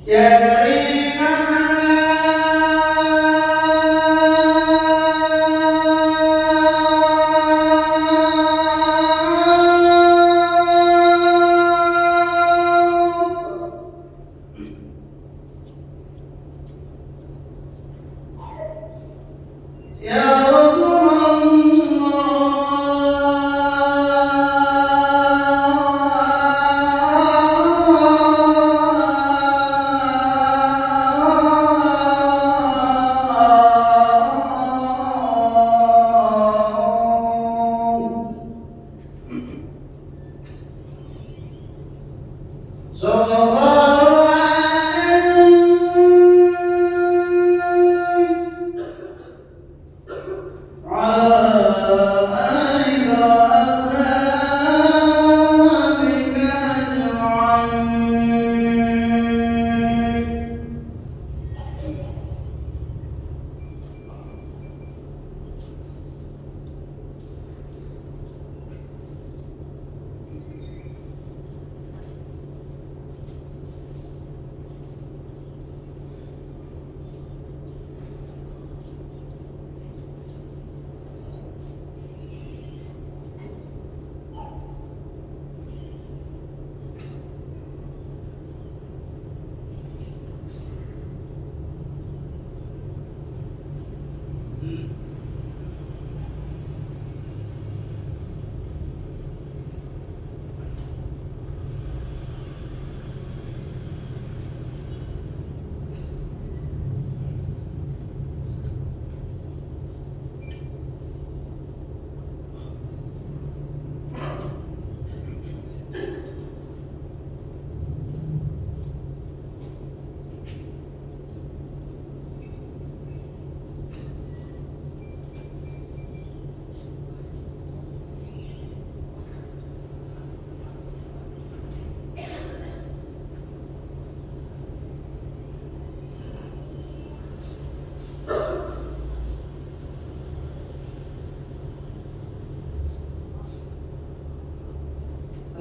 يا كريم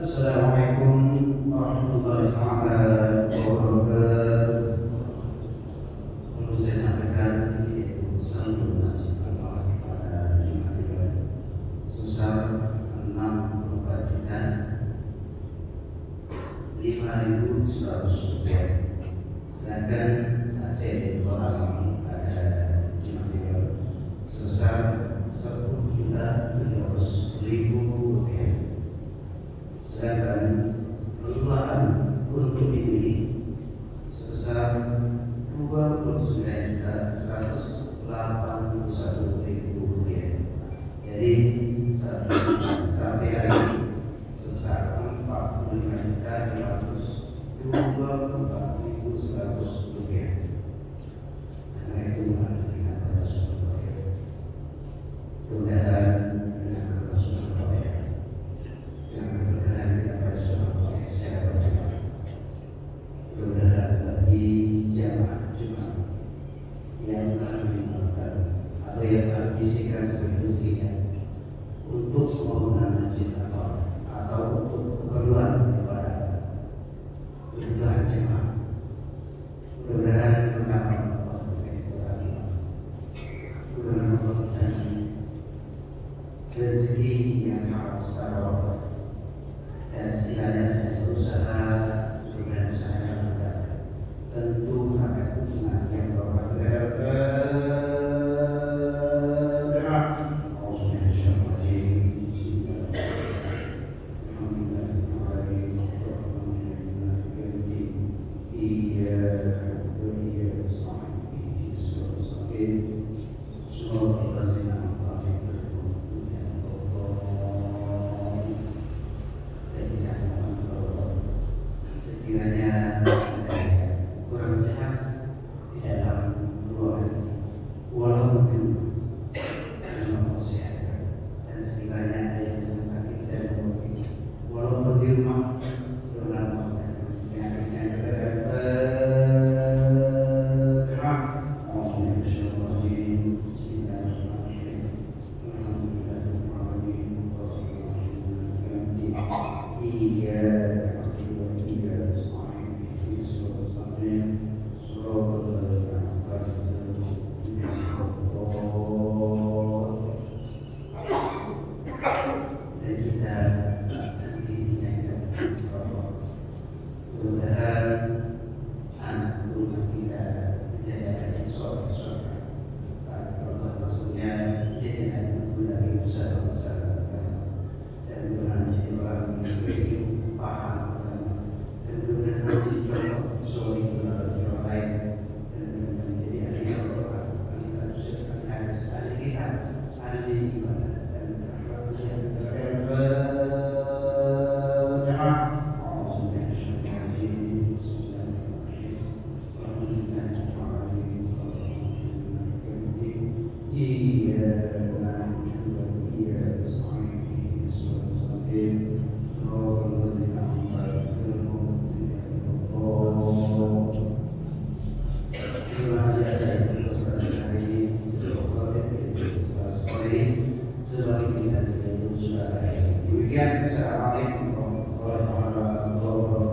Assalamualaikum warahmatullahi wabarakatuh. Perlu saya sampaikan yaitu pesan donasi al-Fatihah kepada jemaah sebesar 64 juta 5.100 rupiah. Sedangkan hasil orang pada jemaah sebesar 10.700.000 rupiah. Sedangkan pengeluaran untuk ini sebesar 29.181.000 rupiah. Jadi sampai hari ini sebesar 45.524.100 rupiah. Karena itu mengingat pada suatu mudah-mudahan bisikan sebagai rezekinya untuk pembangunan masjid atau untuk keperluan ibadah kebutuhan jemaah. Mudah-mudahan mendapat dan rezeki yang harus terdapat, dan sekiranya saya berusaha dengan usaha yang benar, tentu akan hubungan yang bermanfaat. Sekiranya kurang sehat di dalam ruangan, walaupun memang sehat, dan sekiranya ada yang sedang sakit dan mungkin walaupun di rumah dalam penyakitnya dan menjadi orang yang paham Assalamualaikum warahmatullahi wabarakatuh.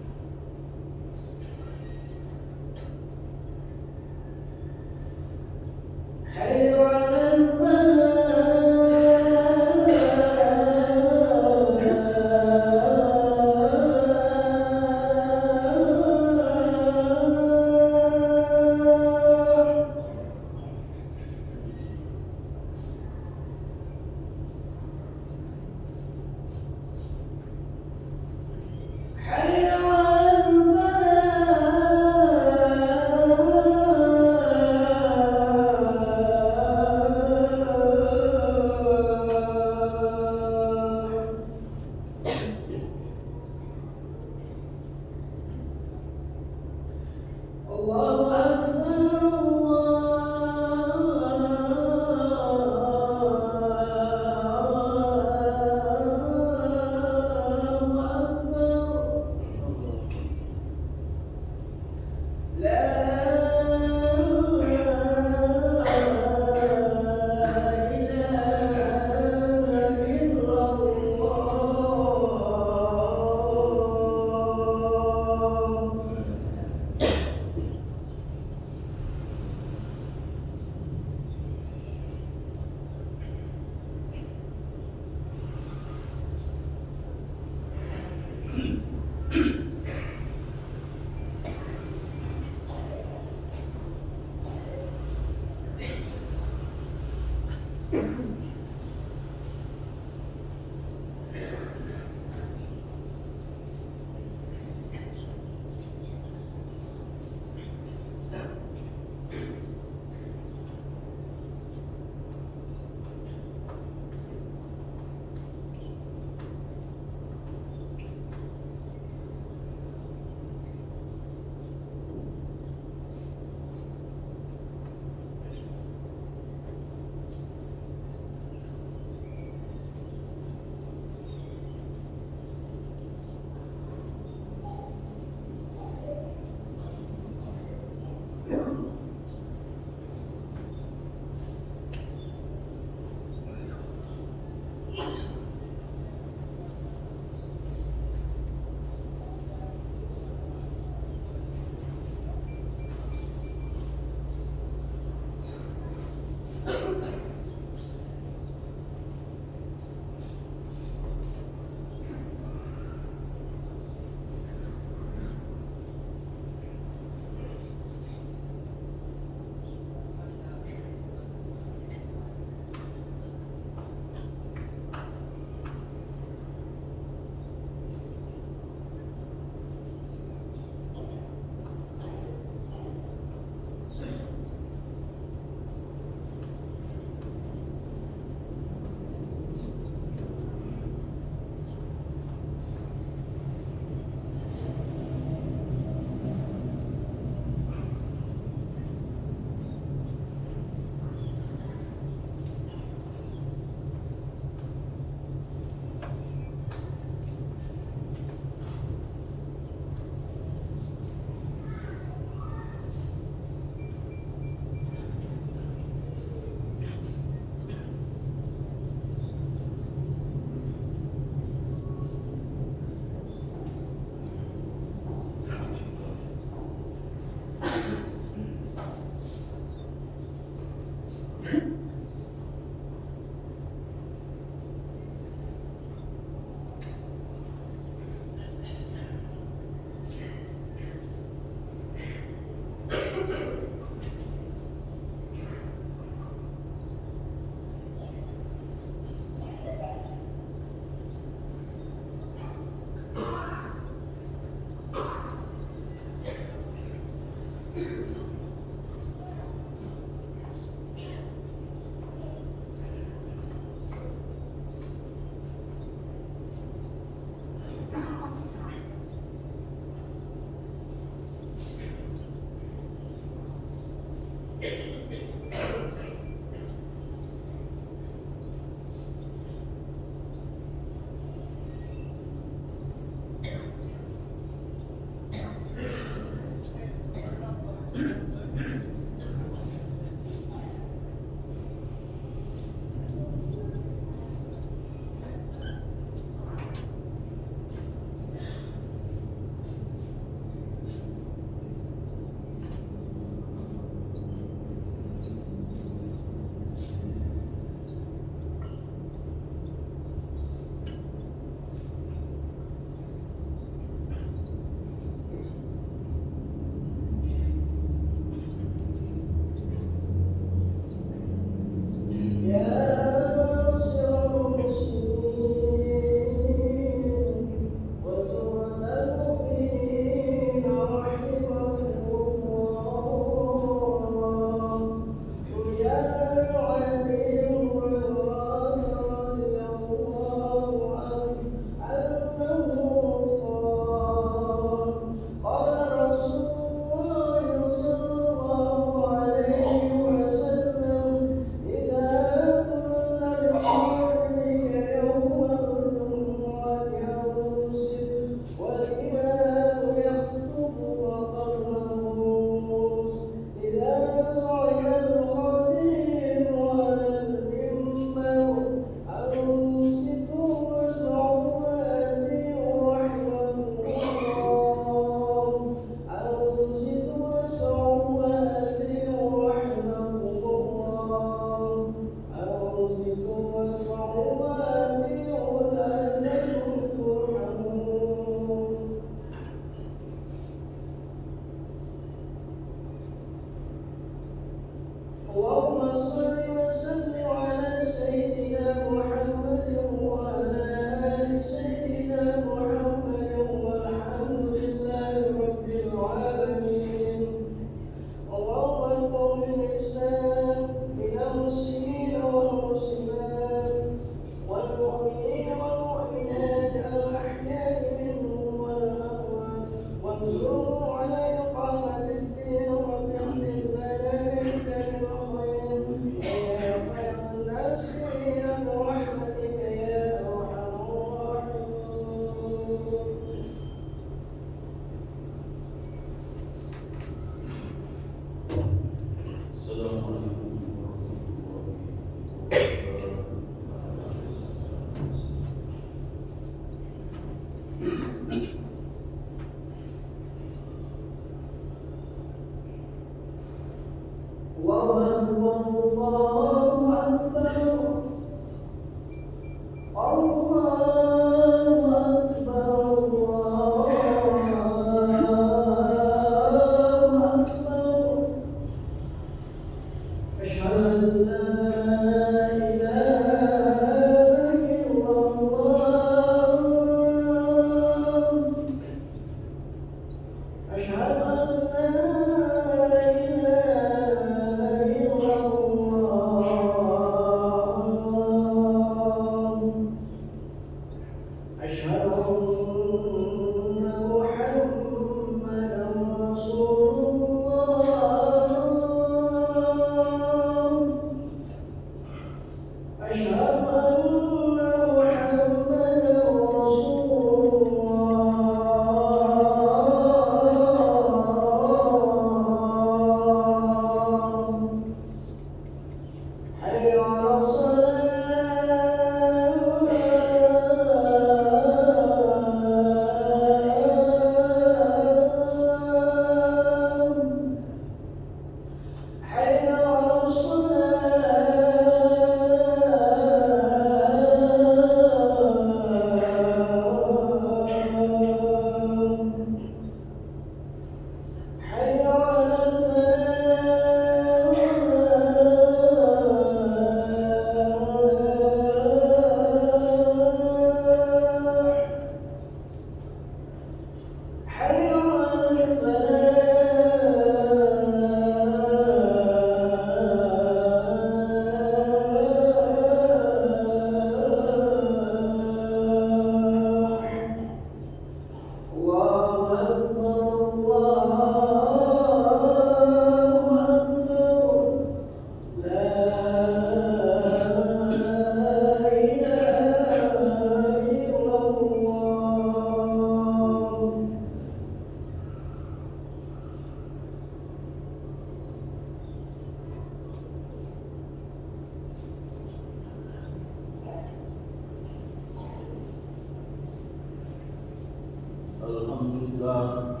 Alhamdulillah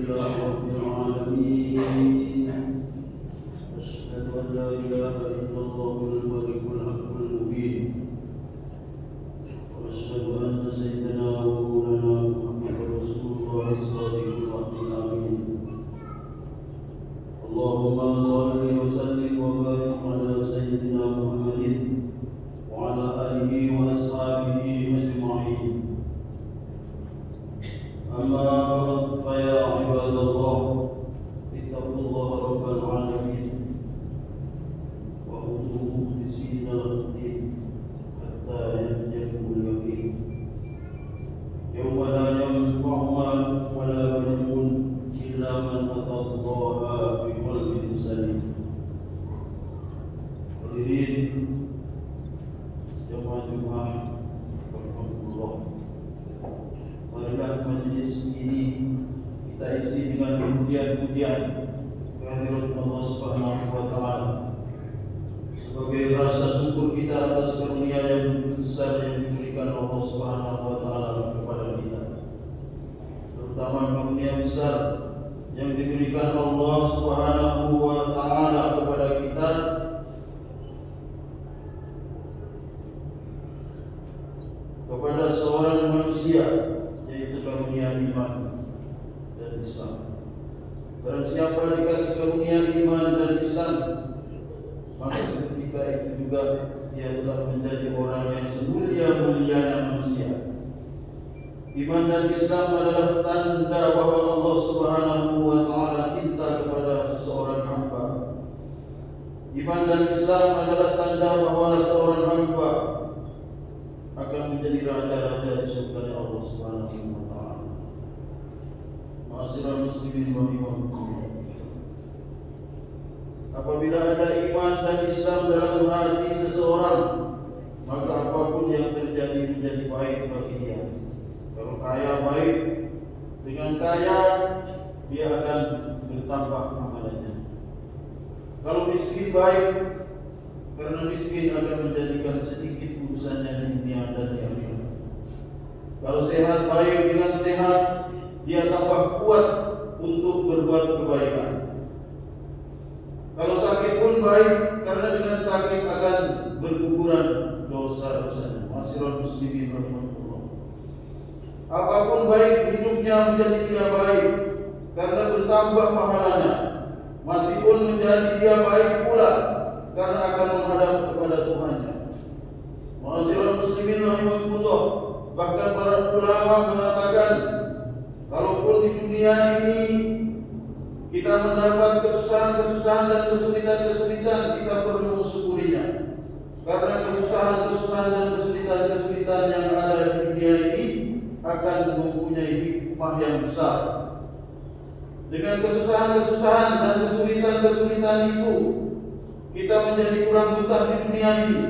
Rabbil Alamin. Asyhadu an la ilaha illallahul malikul haqqul mubin. Wa asyhadu anna sayyidana wa maulana Muhammadar Rasulullah shadiqul wa'dil amin. Allahumma shalli wa sallim wa barik ala sayyidina Muhammadin wa ala alihi wa ashabihi ajma'in. Amma ba'd, fa ya ibadallah, ittaqullaha rabbal alamin wa kunu mukhlisina lahu-d-din hatta yahdiyakumul yaqin. Yawma la yanfa'u malun wa la banun illa man atallaha biqalbin salim. Hadirin jemaah Jumat rahmatullah, marilah majlis ini kita isi dengan pujian-pujian kehadirat Allah Subhanahu wa taala sebagai rasa syukur kita atas karunia yang besar yang diberikan Allah Subhanahu wa taala kepada kita, terutama karunia besar yang diberikan Allah Subhanahu wa taala kepada kita kepada seorang manusia, yaitu karunia iman dan Islam. Barang siapa dikasih karunia iman dan Islam, maka seketika itu juga dia telah menjadi orang yang semulia-mulianya manusia. Iman dan Islam adalah tanda bahwa Allah Subhanahu wa taala cinta kepada seseorang hamba. Iman dan Islam adalah tanda bahwa seorang hamba akan menjadi raja-raja di surga Allah Subhanahu wa taala. Ma'asyiral muslimin rahimakumullah. Apabila ada iman dan Islam dalam hati seseorang, maka apapun yang terjadi menjadi baik bagi dia. Kalau kaya baik, dengan kaya dia akan bertambah amalannya. Kalau miskin baik, karena miskin akan menjadikan sedikit urusannya di dunia dan di akhirat. Kalau sehat baik, dengan sehat dia tambah kuat untuk berbuat kebaikan. Kalau sakit pun baik, karena dengan sakit akan berguguran dosa-dosanya. Ma'asyiral muslimin rahmatullah. Apapun baik hidupnya menjadi tidak baik, karena bertambah pahalanya. Mati pun menjadi dia baik pula, karena akan menghadap kepada Tuhannya. Ma'asyiral muslimin rahimakumullah. Bahkan para ulama mengatakan, kalaupun di dunia ini kita mendapat kesusahan-kesusahan dan kesulitan-kesulitan, kita perlu mensyukurinya. Karena kesusahan-kesusahan dan kesulitan-kesulitan yang ada di dunia ini akan mempunyai hikmah yang besar. Dengan kesusahan-kesusahan dan kesulitan-kesulitan itu, kita menjadi kurang betah di dunia ini.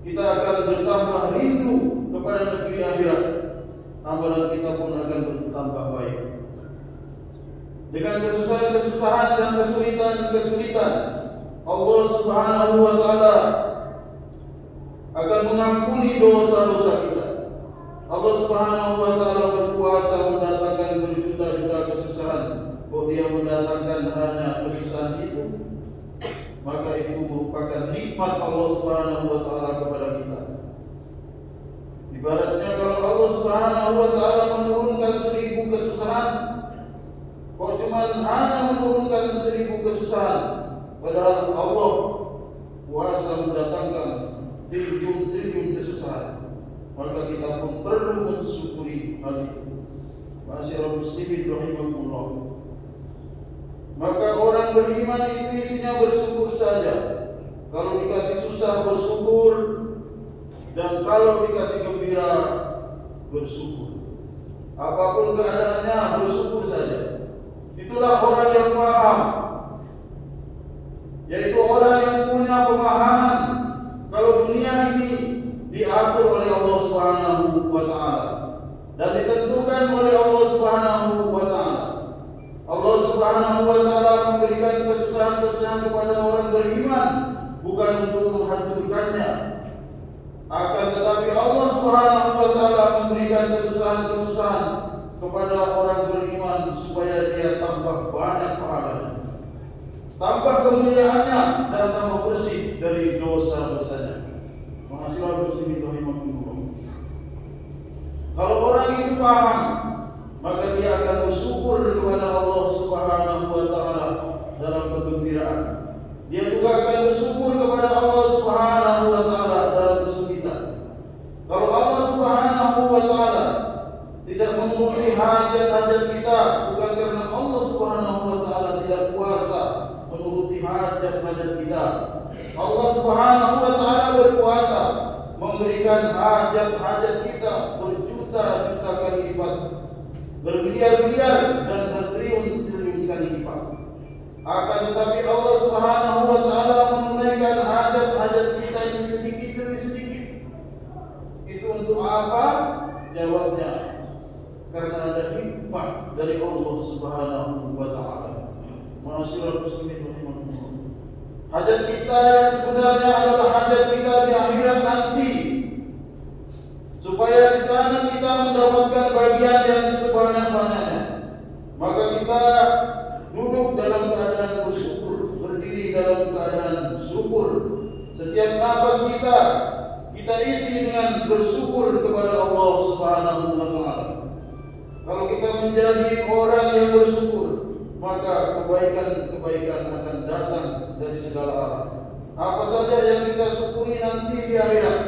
Kita akan bertambah rindu kepada negeri akhirat. Amalan kita pun akan bertambah baik. Dengan kesusahan-kesusahan dan kesulitan-kesulitan, Allah Subhanahu wa taala akan mengampuni dosa-dosa kita. Allah Subhanahu wa taala berkuasa mendatangkan berjuta-juta kesusahan. Kok dia mendatangkan hanya kesusahan itu? Maka itu merupakan nikmat Allah Subhanahu wa taala kepada kita. Ibaratnya kalau Allah Subhanahu wa taala menurunkan 1000 kesusahan, kok cuma hanya menurunkan 1000 kesusahan, padahal Allah kuasa mendatangkan triliun-triliun kesusahan. Maka kita pun perlu mensyukuri hal itu. Ma'asyiral muslimin rahimakumullah. Maka orang beriman itu isinya bersyukur saja. Kalau dikasih susah bersyukur, dan kalau dikasih gembira bersyukur. Apapun keadaannya bersyukur saja. Itulah orang yang paham, yaitu orang yang punya pemahaman kalau dunia ini diatur oleh Allah Subhanahu wa taala dan ditentukan oleh Allah Subhanahu wa taala. Allah Subhanahu wa taala memberikan kesusahan-kesusahan kepada orang beriman bukan untuk menghancurkannya, akan tetapi Allah Subhanahu wa taala memberikan kesusahan-kesusahan kepada orang beriman supaya dia tambah banyak pahalanya, tambah kemuliaannya, dan tambah bersih dari dosa-dosanya. Ma'asyiral muslimin rahimakumullah. Kalau orang itu paham, maka dia akan bersyukur kepada Allah Subhanahu wa taala dalam kegembiraan. Dia juga akan bersyukur kepada Allah Subhanahu wa taala dalam kesulitan. Kalau Allah Subhanahu wa taala tidak memenuhi hajat-hajat kita, bukan karena Allah Subhanahu wa taala tidak kuasa menuruti hajat-hajat kita. Allah Subhanahu wa taala berkuasa memberikan hajat-hajat kita berjuta-juta kali lipat, bermiliar-miliar dan bertriliun-triliun kali lipat. Akan tetapi Allah Subhanahu wa taala menunaikan hajat-hajat kita ini sedikit demi sedikit. Itu untuk apa? Jawabnya, karena ada hikmah dari Allah Subhanahu wa taala. Ma'asyiral muslimin rahimakumullah. Hajat kita yang sebenarnya adalah hajat kita di akhirat nanti, supaya di sana kita mendapatkan bagian yang sebanyak-banyaknya. Maka kita duduk dalam keadaan bersyukur, berdiri dalam keadaan syukur. Setiap nafas kita isi dengan bersyukur kepada Allah Subhanahu wa taala. Kalau kita menjadi orang yang bersyukur, maka kebaikan-kebaikan akan datang dari segala arah. Apa saja yang kita syukuri nanti di akhirat,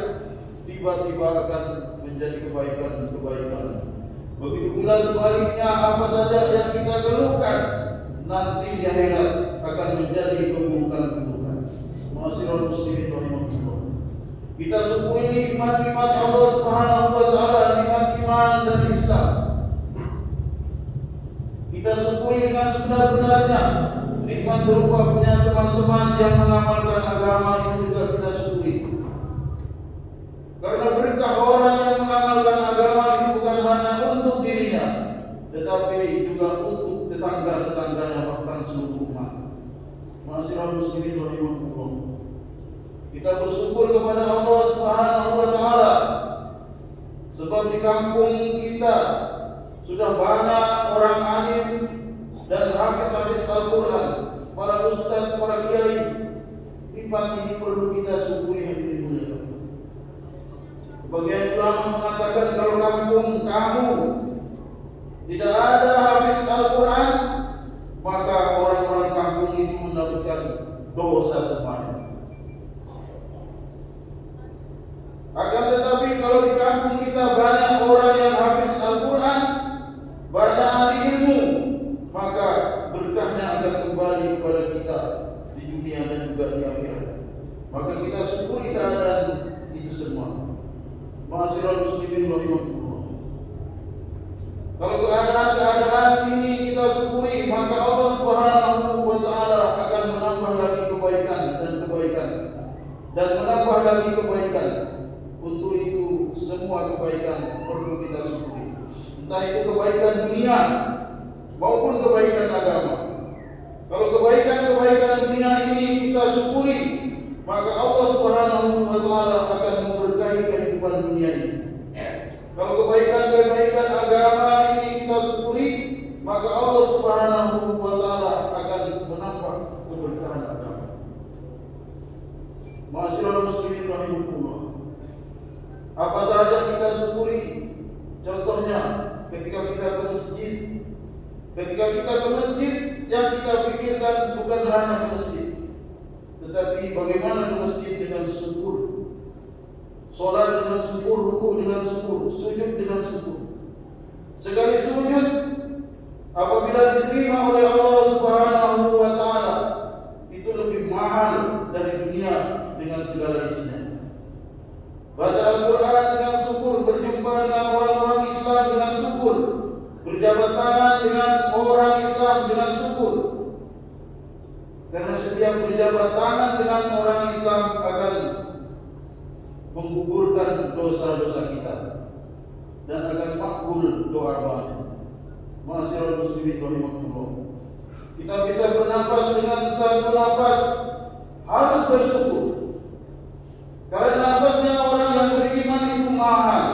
tiba-tiba akan menjadi kebaikan-kebaikan. Begitu pula sebaliknya, apa saja yang kita keluhkan nanti di akhirat akan menjadi keburukan-keburukan. Ma'asyiral muslimin rahimakumullah. Kita syukuri nikmat-nikmat Allah Subhanahu wa taala, nikmat iman dan Islam. Kita syukuri dengan sebenar-benarnya. Nikmat berupa punya teman-teman yang mengamalkan agama, itu juga kita syukuri. Karena berkah orang yang mengamalkan agama itu bukan hanya untuk dirinya, tetapi juga untuk tetangga-tetangganya, bahkan seluruh umat. Ma'asyiral muslimin rahimakumullah. Kita bersyukur kepada Allah Subhanahu wa taala sebab di kampung kita sudah banyak orang alim dan habis-habis Al-Quran, para ustaz, para kiai. Nikmat ini perlu kita syukuri hadirin mulia. Sebagian ulama mengatakan kalau kampung kamu tidak ada habis Al-Quran, maka orang-orang kampung itu mendapatkan dosa semuanya. Akan tetapi kalau di kampung kita banyak orang yang habis Al-Quran, banyak ahli ilmu, maka berkahnya akan kembali kepada kita di dunia dan juga di akhirat. Maka kita syukuri keadaan itu semua. Ma'asyiral muslimin rahimakumullah. Kalau keadaan ini kita syukuri, maka Allah Subhanahu wa taala akan menambah lagi kebaikan dan menambah lagi kebaikan. Untuk itu semua kebaikan perlu kita syukuri. Entah itu kebaikan dunia maupun kebaikan agama. Kalau kebaikan-kebaikan dunia ini kita syukuri, maka Allah Subhanahu wa taala akan memberkahi kehidupan dunia ini. Kalau kebaikan-kebaikan agama ini kita syukuri, maka Allah Subhanahu wa taala akan menambah keberkahan agama. Ma'asyiral muslimin rahimakumullah. Apa saja kita syukuri. Contohnya ketika kita ke masjid. Ketika kita ke masjid, yang kita pikirkan bukan hanya ke masjid, tetapi bagaimana ke masjid dengan syukur. Salat dengan syukur, rukuk dengan syukur, sujud dengan syukur. Sekali sujud apabila diterima oleh Allah Subhanahu wa taala, itu lebih mahal dari dunia dengan segala isinya. Baca Al-Quran dengan syukur, berjumpa dengan orang-orang Islam dengan syukur, berjabat tangan dengan orang Islam dengan syukur. Karena setiap berjabat tangan dengan orang Islam akan menggugurkan dosa-dosa kita dan akan makbul doa-doa. Ma'asyiral muslimin rahimakumullah. Kita bisa bernafas dengan satu nafas harus bersyukur. Karena nafasnya orang yang beriman itu mahal.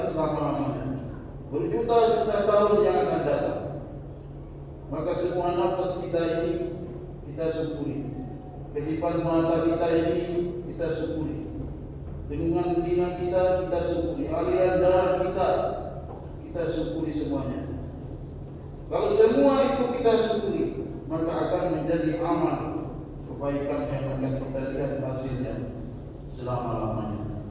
selama-lamanya, berjuta-juta tahun yang akan datang. Maka semua nafas kita ini kita syukuri, kedipan mata kita ini kita syukuri, dengungan telinga kita syukuri, aliran darah kita syukuri semuanya. Kalau semua itu kita syukuri, maka akan menjadi amal kebaikan yang akan kita lihat hasilnya selama-lamanya.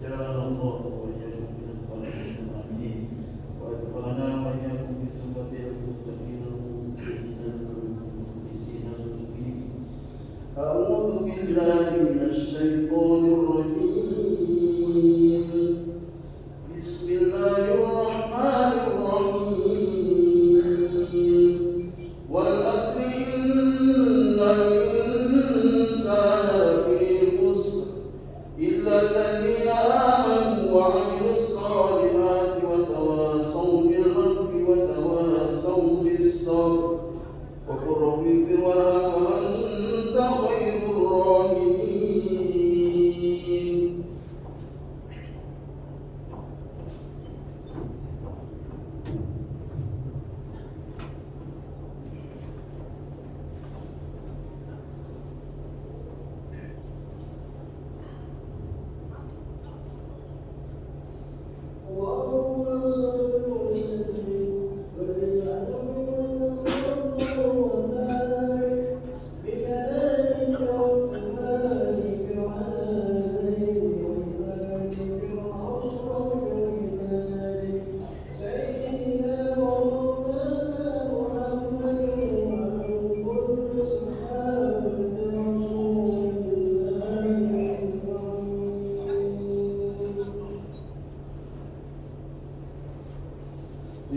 Jazakallahu wa iyyakum bil khairin amin. Wa adkhilna wa iyyakum bi sunnati al-mustaqim al-muqsitin al-muqim. A'udzu billahi minasy syaithanir rajim. Bismillahirrahmanirrahim. Wal asri innal insana lafi khusr illa alladhina amanu wa 'amilus salihati wa tawasaw bil haqqi wa tawasaw bis sabr wa qur rabbi ighfir warham wa anta khairur rahimin.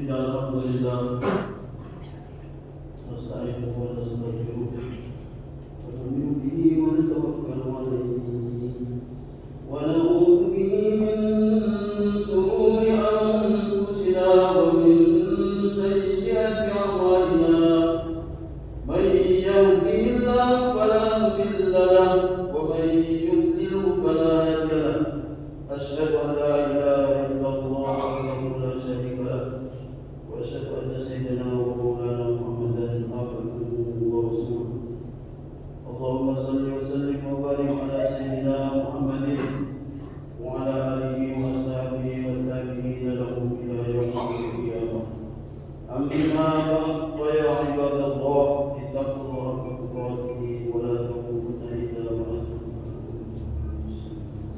Alhamdulillah, nasta'inuhu wa nastaghfiruh wa nu'minu bihi wa natawakkalu alayhi wa na'udzu bihi min shururi anfusina wa min sayyiati a'malina. Man yahdihillahu fala mudilla lahu wa man yudlilhu fala hadiya lahu. Asyhadu an la ilaha illallah wahdahu la syarika lahu وأشهد أن سيدنا ومولانا محمدا عبده ورسوله. اللهم صل وسلم وبارك على سيدنا محمد وعلى آله وأصحابه والتابعين له إلى يوم القيامة. أما بعد فيا عباد الله اتقوا الله حق تقاته ولا تموتن إلا وأنتم مسلمون.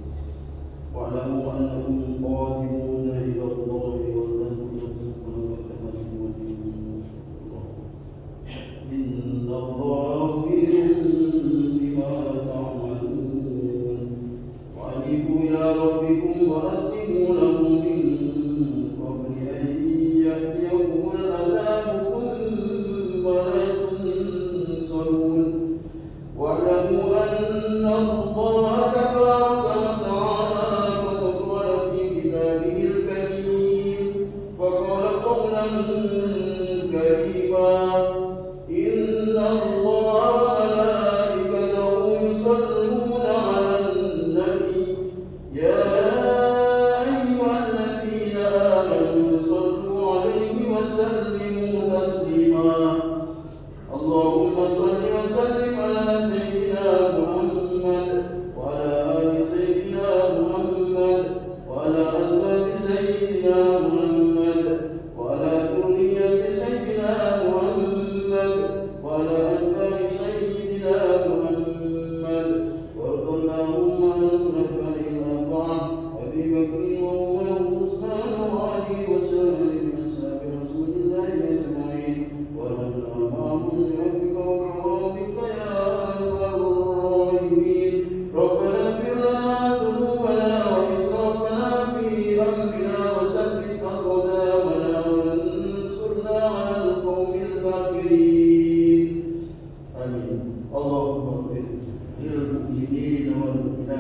واعلموا أنكم قادمون إلى الله إن الله خبير بما تعملون. وأنيبوا إلى ربكم وأسلموا له من قبل أن يأتيكم العذاب ثم لا تنصرون. واعلموا أن الله تبارك وتعالى قد قال في كتابه الكريم وقال قولا كريما: إن الله وملائكته يصلون على النبي يا أيها الذين آمنوا صلوا عليه وسلموا تسليما. اللهم صل وسلم على سيدنا محمد وعلى آل سيدنا محمد وعلى أزواج سيدنا محمد وعلى ذرية سيدنا محمد وعلى أتباع سيدنا محمد. وارض اللهم عن الخلفاء الأربعة أبي بكر وعمر وعثمان وعلي وسائر من أصحاب رسول الله أجمعين ومن أمامهم بحقك وكرامك يا